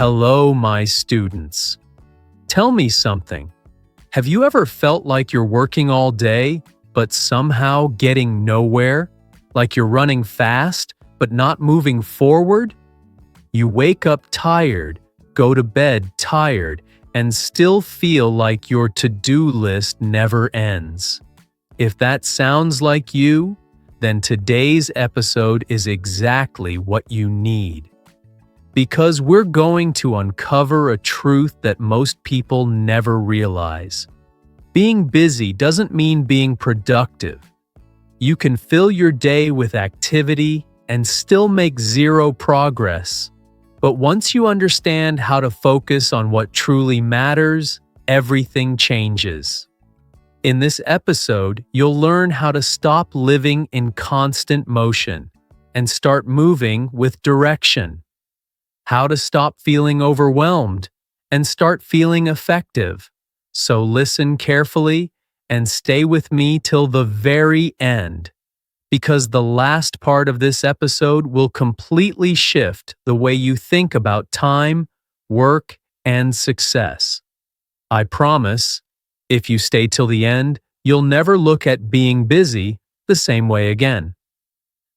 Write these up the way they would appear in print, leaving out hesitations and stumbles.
Hello, my students. Tell me something. Have you ever felt like you're working all day, but somehow getting nowhere? Like you're running fast, but not moving forward? You wake up tired, go to bed tired, and still feel like your to-do list never ends. If that sounds like you, then today's episode is exactly what you need. Because we're going to uncover a truth that most people never realize. Being busy doesn't mean being productive. You can fill your day with activity and still make zero progress. But once you understand how to focus on what truly matters, everything changes. In this episode, you'll learn how to stop living in constant motion and start moving with direction. How to stop feeling overwhelmed and start feeling effective. So listen carefully and stay with me till the very end, because the last part of this episode will completely shift the way you think about time, work, and success. I promise, if you stay till the end, you'll never look at being busy the same way again.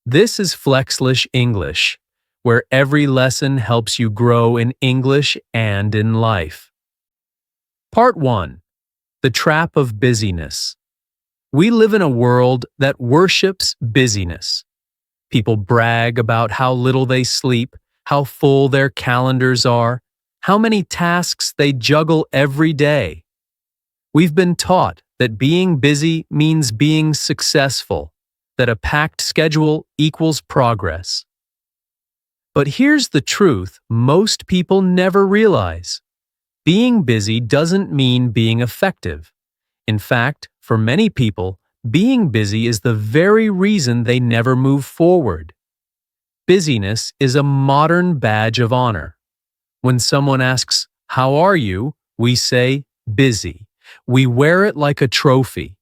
This is Flexlish English, where every lesson helps you grow in English and in life. Part 1. The Trap of Busyness. We live in a world that worships busyness. People brag about how little they sleep, how full their calendars are, how many tasks they juggle every day. We've been taught that being busy means being successful, that a packed schedule equals progress. But here's the truth most people never realize. Being busy doesn't mean being effective. In fact, for many people, being busy is the very reason they never move forward. Busyness is a modern badge of honor. When someone asks, "How are you?" we say, "Busy." We wear it like a trophy,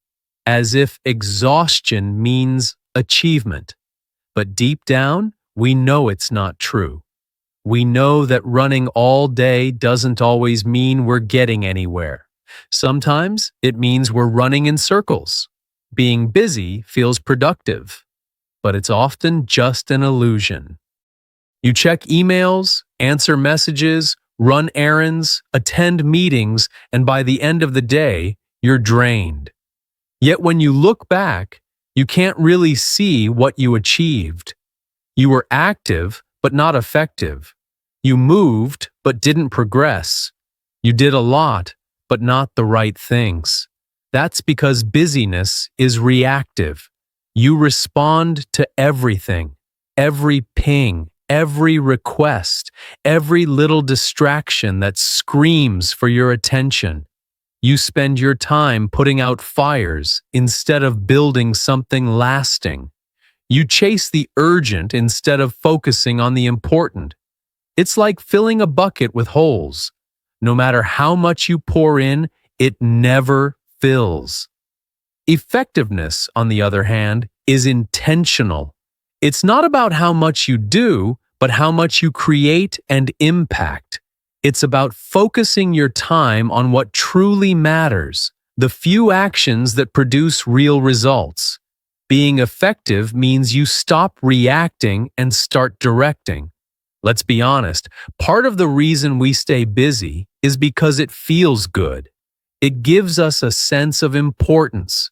as if exhaustion means achievement. But deep down, we know it's not true. We know that running all day doesn't always mean we're getting anywhere. Sometimes it means we're running in circles. Being busy feels productive, but it's often just an illusion. You check emails, answer messages, run errands, attend meetings, and by the end of the day, you're drained. Yet when you look back, you can't really see what you achieved. You were active, but not effective. You moved, but didn't progress. You did a lot, but not the right things. That's because busyness is reactive. You respond to everything, every ping, every request, every little distraction that screams for your attention. You spend your time putting out fires instead of building something lasting. You chase the urgent instead of focusing on the important. It's like filling a bucket with holes. No matter how much you pour in, it never fills. Effectiveness, on the other hand, is intentional. It's not about how much you do, but how much you create and impact. It's about focusing your time on what truly matters, the few actions that produce real results. Being effective means you stop reacting and start directing. Let's be honest, part of the reason we stay busy is because it feels good. It gives us a sense of importance.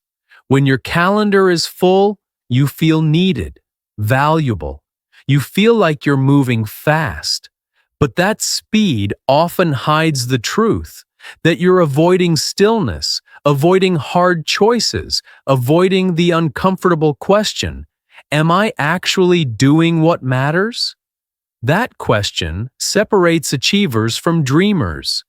When your calendar is full, you feel needed, valuable. You feel like you're moving fast. But that speed often hides the truth, that you're avoiding stillness, avoiding hard choices, avoiding the uncomfortable question, am I actually doing what matters? That question separates achievers from dreamers.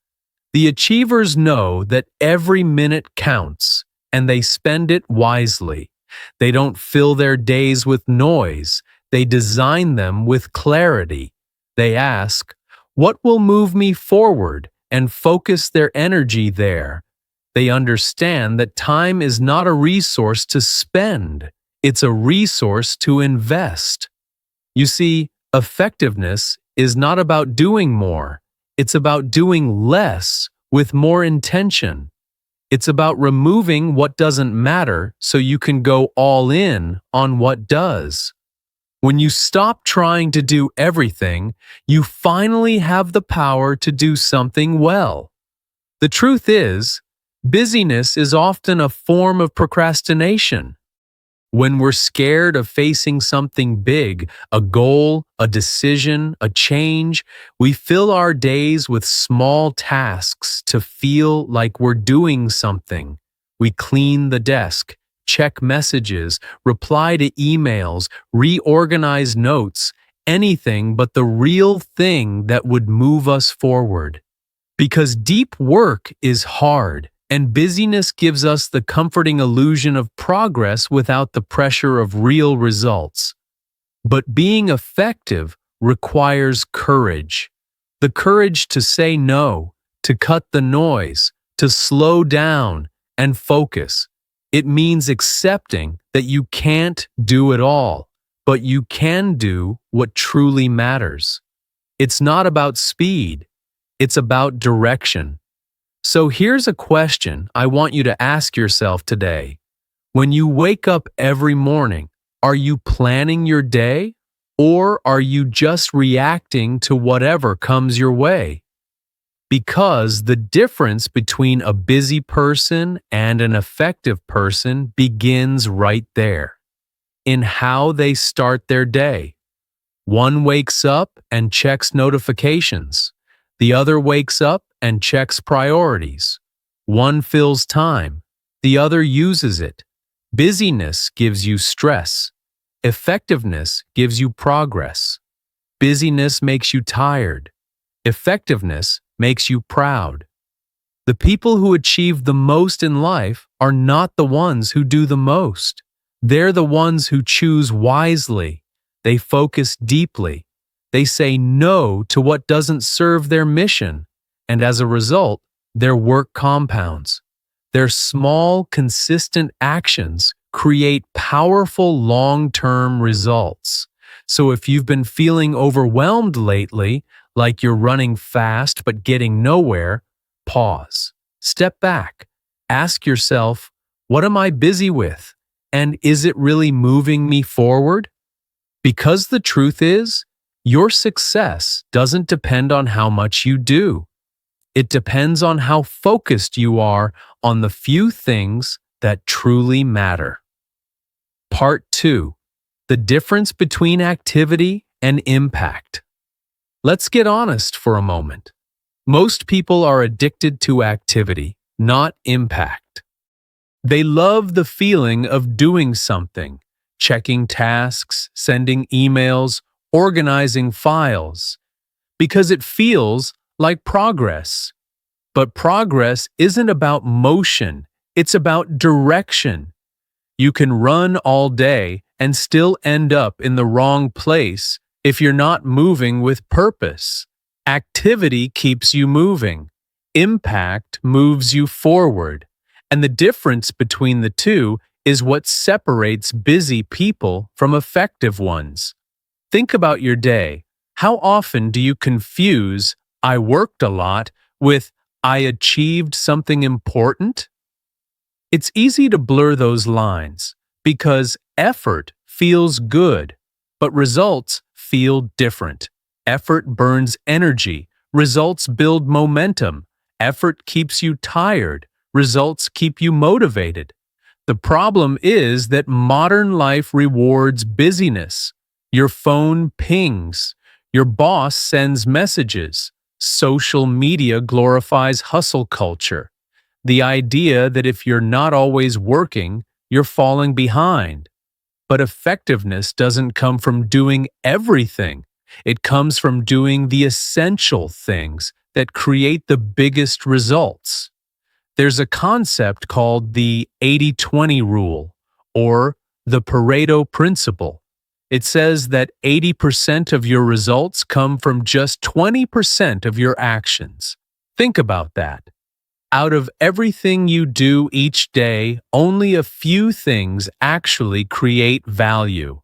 The achievers know that every minute counts, and they spend it wisely. They don't fill their days with noise. They design them with clarity. They ask, what will move me forward, and focus their energy there. They understand that time is not a resource to spend. It's a resource to invest. You see, effectiveness is not about doing more. It's about doing less with more intention. It's about removing what doesn't matter so you can go all in on what does. When you stop trying to do everything, you finally have the power to do something well. The truth is, busyness is often a form of procrastination. When we're scared of facing something big, a goal, a decision, a change, we fill our days with small tasks to feel like we're doing something. We clean the desk, check messages, reply to emails, reorganize notes, anything but the real thing that would move us forward. Because deep work is hard, and busyness gives us the comforting illusion of progress without the pressure of real results. But being effective requires courage. The courage to say no, to cut the noise, to slow down and focus. It means accepting that you can't do it all, but you can do what truly matters. It's not about speed. It's about direction. So here's a question I want you to ask yourself today. When you wake up every morning, are you planning your day, or are you just reacting to whatever comes your way? Because the difference between a busy person and an effective person begins right there, in how they start their day. One wakes up and checks notifications. The other wakes up and checks priorities. One fills time. The other uses it. Busyness gives you stress. Effectiveness gives you progress. Busyness makes you tired. Effectiveness makes you proud. The people who achieve the most in life are not the ones who do the most. They're the ones who choose wisely. They focus deeply. They say no to what doesn't serve their mission, and as a result, their work compounds. Their small, consistent actions create powerful long-term results. So if you've been feeling overwhelmed lately, like you're running fast but getting nowhere, pause. Step back. Ask yourself, what am I busy with? And is it really moving me forward? Because the truth is, your success doesn't depend on how much you do. It depends on how focused you are on the few things that truly matter. Part 2. The difference between activity and impact. Let's get honest for a moment. Most people are addicted to activity, not impact. They love the feeling of doing something, checking tasks, sending emails, organizing files, because it feels like progress. But progress isn't about motion, it's about direction. You can run all day and still end up in the wrong place if you're not moving with purpose. Activity keeps you moving. Impact moves you forward. And the difference between the two is what separates busy people from effective ones. Think about your day. How often do you confuse "I worked a lot" with "I achieved something important"? It's easy to blur those lines because effort feels good, but results feel different. Effort burns energy. Results build momentum. Effort keeps you tired. Results keep you motivated. The problem is that modern life rewards busyness. Your phone pings. Your boss sends messages. Social media glorifies hustle culture. The idea that if you're not always working, you're falling behind. But effectiveness doesn't come from doing everything. It comes from doing the essential things that create the biggest results. There's a concept called the 80-20 rule, or the Pareto principle. It says that 80% of your results come from just 20% of your actions. Think about that. Out of everything you do each day, only a few things actually create value.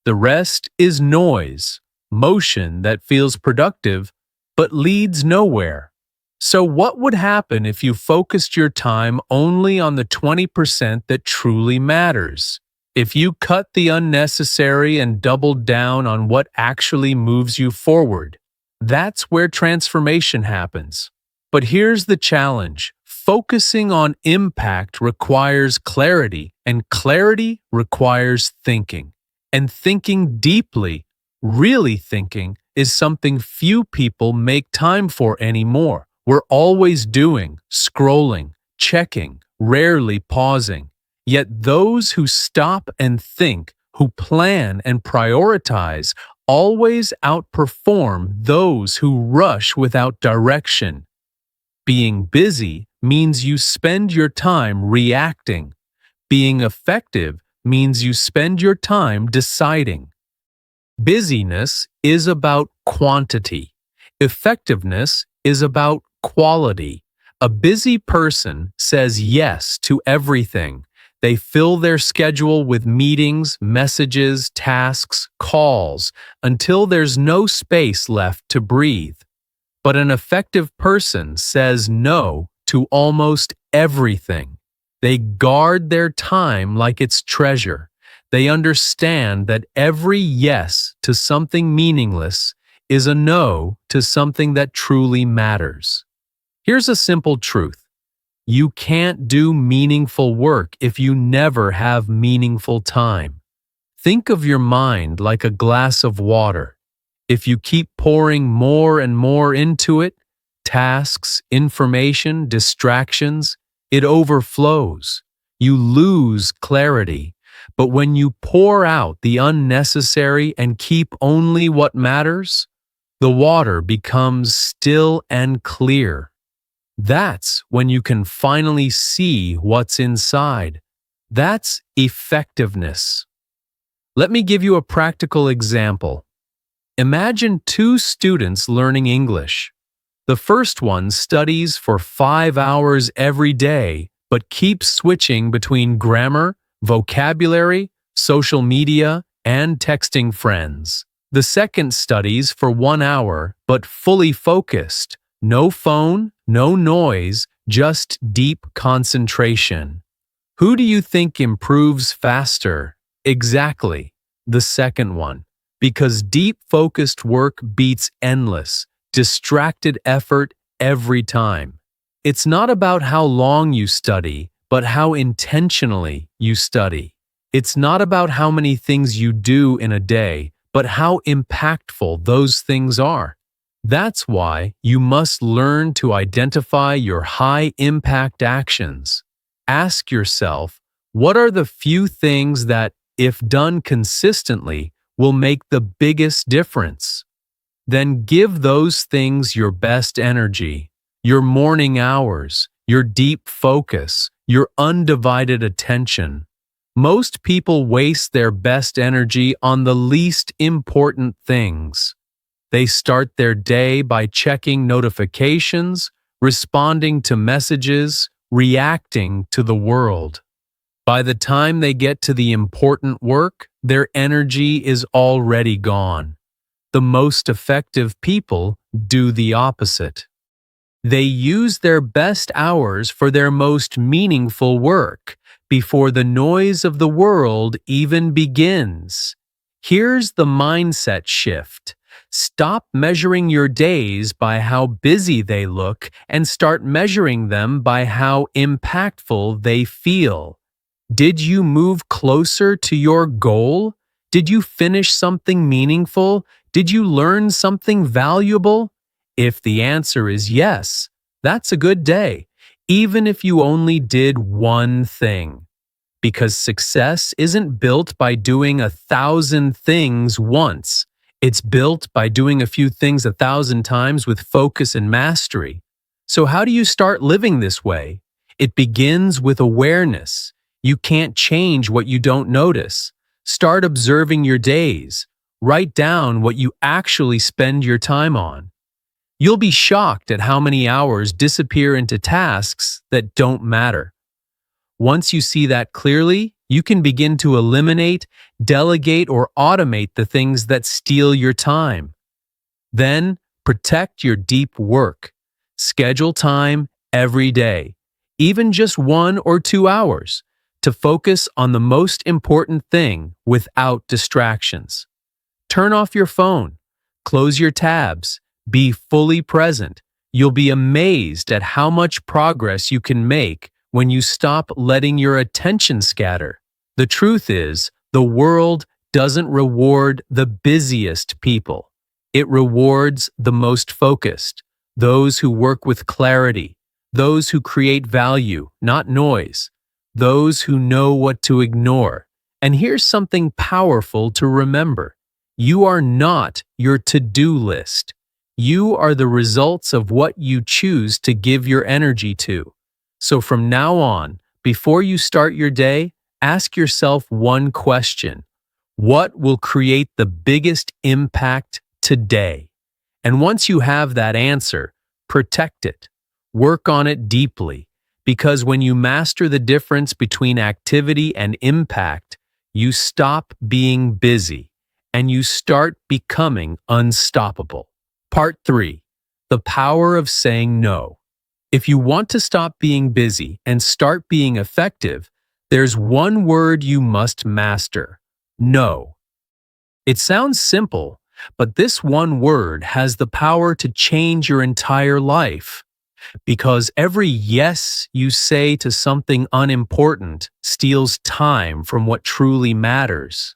The rest is noise, motion that feels productive but leads nowhere. So what would happen if you focused your time only on the 20% that truly matters? If you cut the unnecessary and doubled down on what actually moves you forward, that's where transformation happens. But here's the challenge. Focusing on impact requires clarity, and clarity requires thinking. And thinking deeply, really thinking, is something few people make time for anymore. We're always doing, scrolling, checking, rarely pausing. Yet those who stop and think, who plan and prioritize, always outperform those who rush without direction. Being busy means you spend your time reacting. Being effective means you spend your time deciding. Busyness is about quantity. Effectiveness is about quality. A busy person says yes to everything. They fill their schedule with meetings, messages, tasks, calls, until there's no space left to breathe. But an effective person says no to almost everything. They guard their time like it's treasure. They understand that every yes to something meaningless is a no to something that truly matters. Here's a simple truth. You can't do meaningful work if you never have meaningful time. Think of your mind like a glass of water. If you keep pouring more and more into it, tasks, information, distractions, it overflows. You lose clarity. But when you pour out the unnecessary and keep only what matters, the water becomes still and clear. That's when you can finally see what's inside. That's effectiveness. Let me give you a practical example. Imagine two students learning English. The first one studies for 5 hours every day, but keeps switching between grammar, vocabulary, social media, and texting friends. The second studies for 1 hour, but fully focused. No phone, no noise, just deep concentration. Who do you think improves faster? Exactly, the second one. Because deep focused work beats endless, distracted effort every time. It's not about how long you study, but how intentionally you study. It's not about how many things you do in a day, but how impactful those things are. That's why you must learn to identify your high-impact actions. Ask yourself, what are the few things that, if done consistently, will make the biggest difference? Then give those things your best energy, your morning hours, your deep focus, your undivided attention. Most people waste their best energy on the least important things. They start their day by checking notifications, responding to messages, reacting to the world. By the time they get to the important work, their energy is already gone. The most effective people do the opposite. They use their best hours for their most meaningful work before the noise of the world even begins. Here's the mindset shift. Stop measuring your days by how busy they look and start measuring them by how impactful they feel. Did you move closer to your goal? Did you finish something meaningful? Did you learn something valuable? If the answer is yes, that's a good day, even if you only did one thing. Because success isn't built by doing 1,000 things once. It's built by doing a few things 1,000 times with focus and mastery. So how do you start living this way? It begins with awareness. You can't change what you don't notice. Start observing your days. Write down what you actually spend your time on. You'll be shocked at how many hours disappear into tasks that don't matter. Once you see that clearly, you can begin to eliminate, delegate, or automate the things that steal your time. Then, Protect your deep work. Schedule time every day, even just 1 or 2 hours, to focus on the most important thing without distractions. Turn off your phone. Close your tabs. Be fully present. You'll be amazed at how much progress you can make when you stop letting your attention scatter. The truth is, the world doesn't reward the busiest people. It rewards the most focused, those who work with clarity, those who create value, not noise, those who know what to ignore. And here's something powerful to remember. You are not your to-do list. You are the results of what you choose to give your energy to. So from now on, before you start your day, ask yourself one question. What will create the biggest impact today? And once you have that answer, protect it. Work on it deeply, because when you master the difference between activity and impact, you stop being busy and you start becoming unstoppable. Part 3. The power of saying no. If you want to stop being busy and start being effective, there's one word you must master: no. It sounds simple, but this one word has the power to change your entire life. Because every yes you say to something unimportant steals time from what truly matters.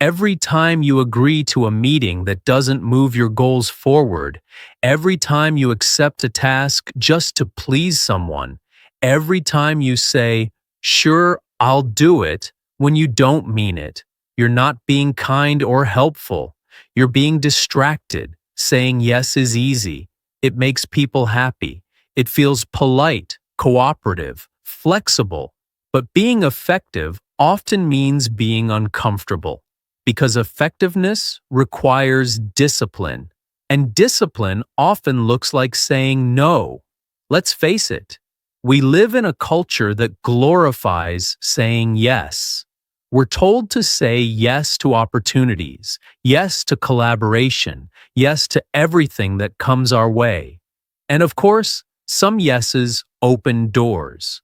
Every time you agree to a meeting that doesn't move your goals forward, every time you accept a task just to please someone, every time you say, "Sure, I'll do it," when you don't mean it, you're not being kind or helpful. You're being distracted. Saying yes is easy. It makes people happy. It feels polite, cooperative, flexible. But being effective often means being uncomfortable, because effectiveness requires discipline, and discipline often looks like saying no. Let's face it, we live in a culture that glorifies saying yes. We're told to say yes to opportunities, yes to collaboration, yes to everything that comes our way. And of course, some yeses open doors,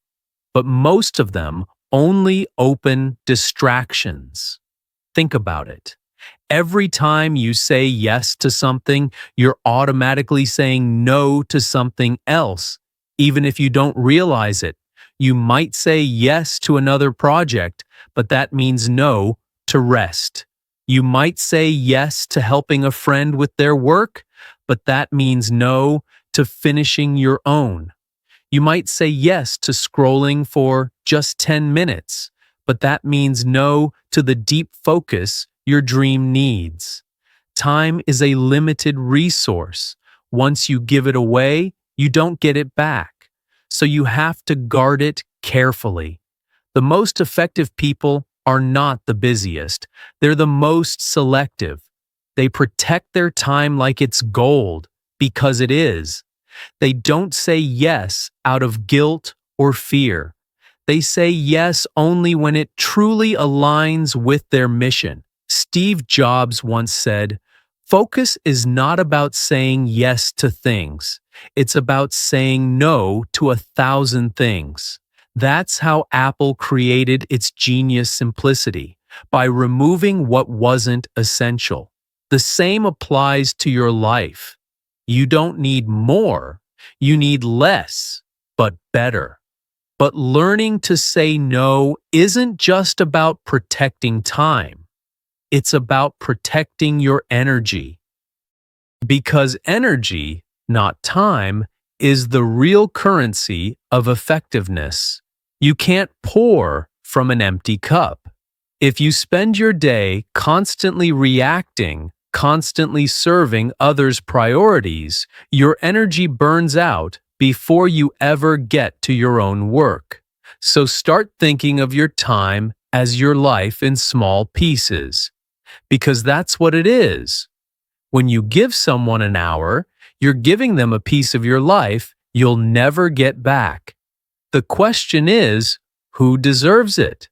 but most of them only open distractions. Think about it. Every time you say yes to something, you're automatically saying no to something else, even if you don't realize it. You might say yes to another project, but that means no to rest. You might say yes to helping a friend with their work, but that means no to finishing your own. You might say yes to scrolling for just 10 minutes, but that means no to the deep focus your dream needs. Time is a limited resource. Once you give it away, you don't get it back. So you have to guard it carefully. The most effective people are not the busiest. They're the most selective. They protect their time like it's gold, because it is. They don't say yes out of guilt or fear. They say yes only when it truly aligns with their mission. Steve Jobs once said, "Focus is not about saying yes to things. It's about saying no to 1,000 things." That's how Apple created its genius simplicity, by removing what wasn't essential. The same applies to your life. You don't need more, you need less, but better. But learning to say no isn't just about protecting time. It's about protecting your energy. Because energy, not time, is the real currency of effectiveness. You can't pour from an empty cup. If you spend your day constantly reacting, constantly serving others' priorities, your energy burns out before you ever get to your own work. So start thinking of your time as your life in small pieces, because that's what it is. When you give someone an hour, you're giving them a piece of your life you'll never get back. The question is, who deserves it?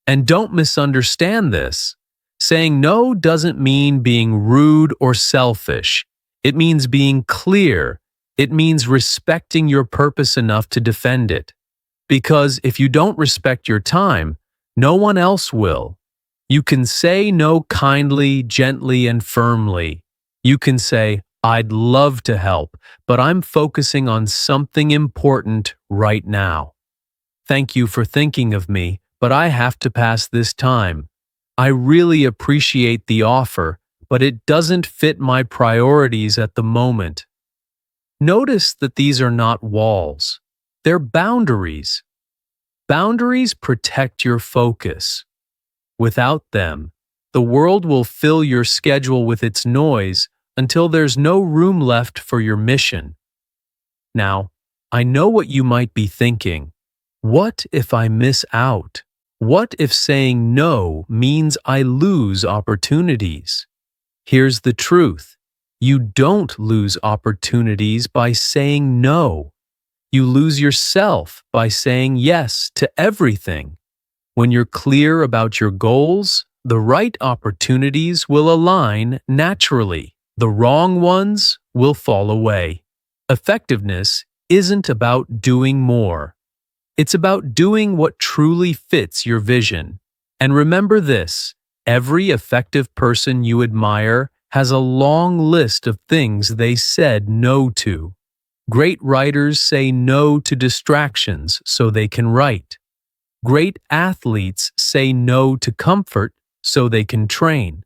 And don't misunderstand this. Saying no doesn't mean being rude or selfish. It means being clear. It means respecting your purpose enough to defend it. Because if you don't respect your time, no one else will. You can say no kindly, gently, and firmly. You can say, I'd love to help, but I'm focusing on something important right now. Thank you for thinking of me, but I have to pass this time. I really appreciate the offer, but it doesn't fit my priorities at the moment. Notice that these are not walls. They're boundaries. Boundaries protect your focus. Without them, the world will fill your schedule with its noise until there's no room left for your mission. Now, I know what you might be thinking. What if I miss out? What if saying no means I lose opportunities? Here's the truth. You don't lose opportunities by saying no. You lose yourself by saying yes to everything. When you're clear about your goals, the right opportunities will align naturally. The wrong ones will fall away. Effectiveness isn't about doing more. It's about doing what truly fits your vision. And remember this, every effective person you admire has a long list of things they said no to. Great writers say no to distractions so they can write. Great athletes say no to comfort so they can train.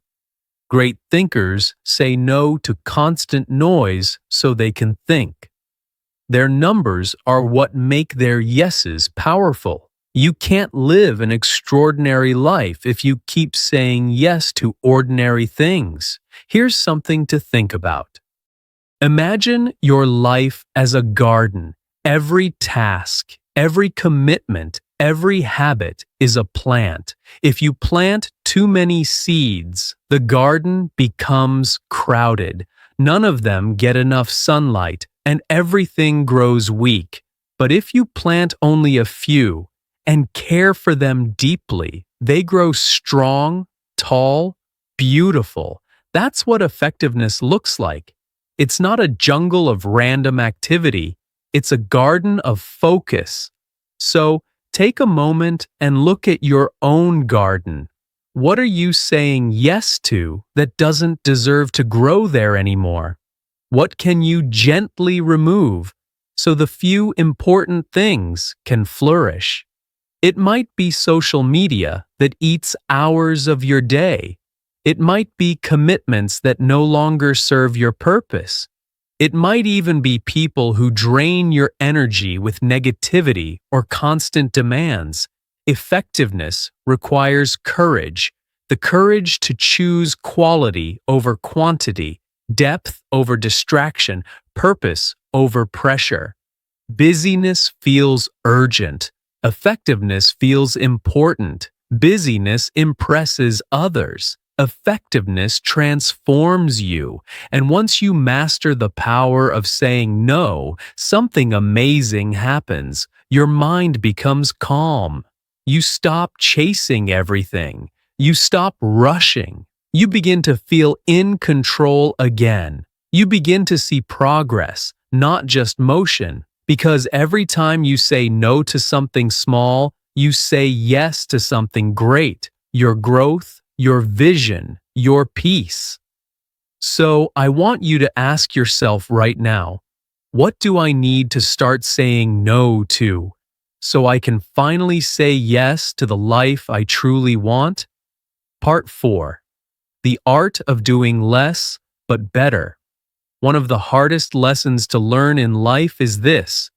Great thinkers say no to constant noise so they can think. Their numbers are what make their yeses powerful. You can't live an extraordinary life if you keep saying yes to ordinary things. Here's something to think about. Imagine your life as a garden. Every task, every commitment, every habit is a plant. If you plant too many seeds, the garden becomes crowded. None of them get enough sunlight, and everything grows weak. But if you plant only a few and care for them deeply, they grow strong, tall, beautiful. That's what effectiveness looks like. It's not a jungle of random activity. It's a garden of focus. So, take a moment and look at your own garden. What are you saying yes to that doesn't deserve to grow there anymore? What can you gently remove so the few important things can flourish? It might be social media that eats hours of your day. It might be commitments that no longer serve your purpose. It might even be people who drain your energy with negativity or constant demands. Effectiveness requires courage, the courage to choose quality over quantity, depth over distraction, purpose over pressure. Busyness feels urgent. Effectiveness feels important. Busyness impresses others. Effectiveness transforms you. And once you master the power of saying no, something amazing happens. Your mind becomes calm. You stop chasing everything. You stop rushing. You begin to feel in control again. You begin to see progress, not just motion, because every time you say no to something small, you say yes to something great, your growth, your vision, your peace. So I want you to ask yourself right now, what do I need to start saying no to so I can finally say yes to the life I truly want? Part 4. The art of doing less, but better. One of the hardest lessons to learn in life is this.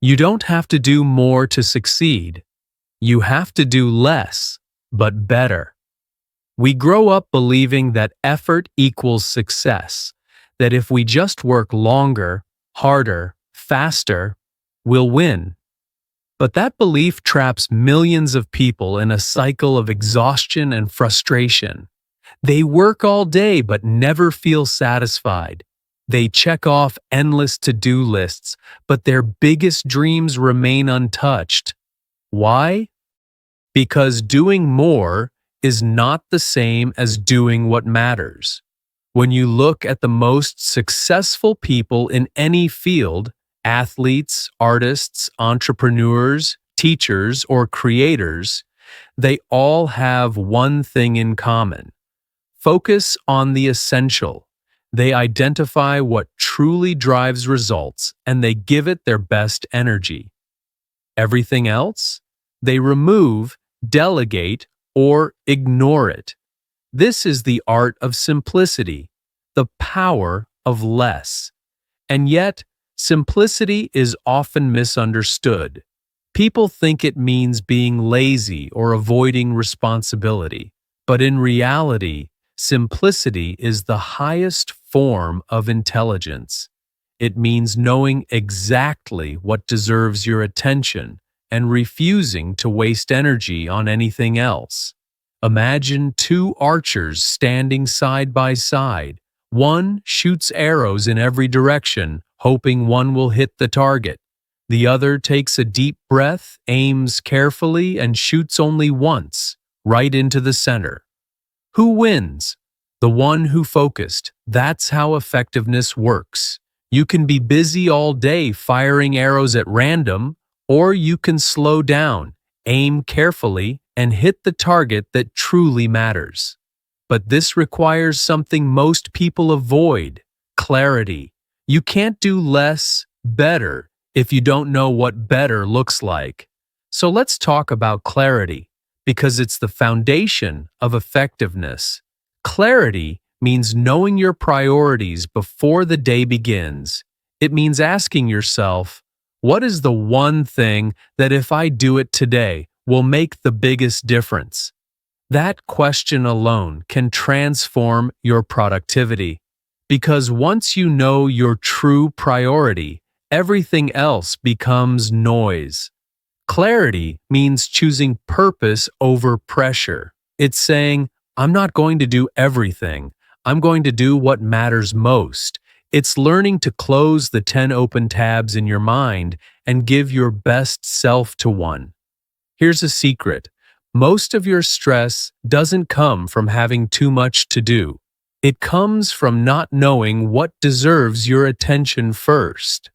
You don't have to do more to succeed. You have to do less, but better. We grow up believing that effort equals success, that if we just work longer, harder, faster, we'll win. But that belief traps millions of people in a cycle of exhaustion and frustration. They work all day but never feel satisfied. They check off endless to-do lists, but their biggest dreams remain untouched. Why? Because doing more is not the same as doing what matters. When you look at the most successful people in any field, athletes, artists, entrepreneurs, teachers, or creators, they all have one thing in common. Focus on the essential. They identify what truly drives results and they give it their best energy. Everything else? They remove, delegate, or ignore it. This is the art of simplicity, the power of less. And yet, simplicity is often misunderstood. People think it means being lazy or avoiding responsibility. But in reality, simplicity is the highest form of intelligence. It means knowing exactly what deserves your attention and refusing to waste energy on anything else. Imagine two archers standing side by side. One shoots arrows in every direction, hoping one will hit the target. The other takes a deep breath, aims carefully, and shoots only once, right into the center. Who wins? The one who focused. That's how effectiveness works. You can be busy all day firing arrows at random, or you can slow down, aim carefully, and hit the target that truly matters. But this requires something most people avoid: clarity. You can't do less, better, if you don't know what better looks like. So let's talk about clarity, because it's the foundation of effectiveness. Clarity means knowing your priorities before the day begins. It means asking yourself, what is the one thing that if I do it today will make the biggest difference? That question alone can transform your productivity. Because once you know your true priority, everything else becomes noise. Clarity means choosing purpose over pressure. It's saying, I'm not going to do everything. I'm going to do what matters most. It's learning to close the 10 open tabs in your mind and give your best self to one. Here's a secret. Most of your stress doesn't come from having too much to do. It comes from not knowing what deserves your attention first.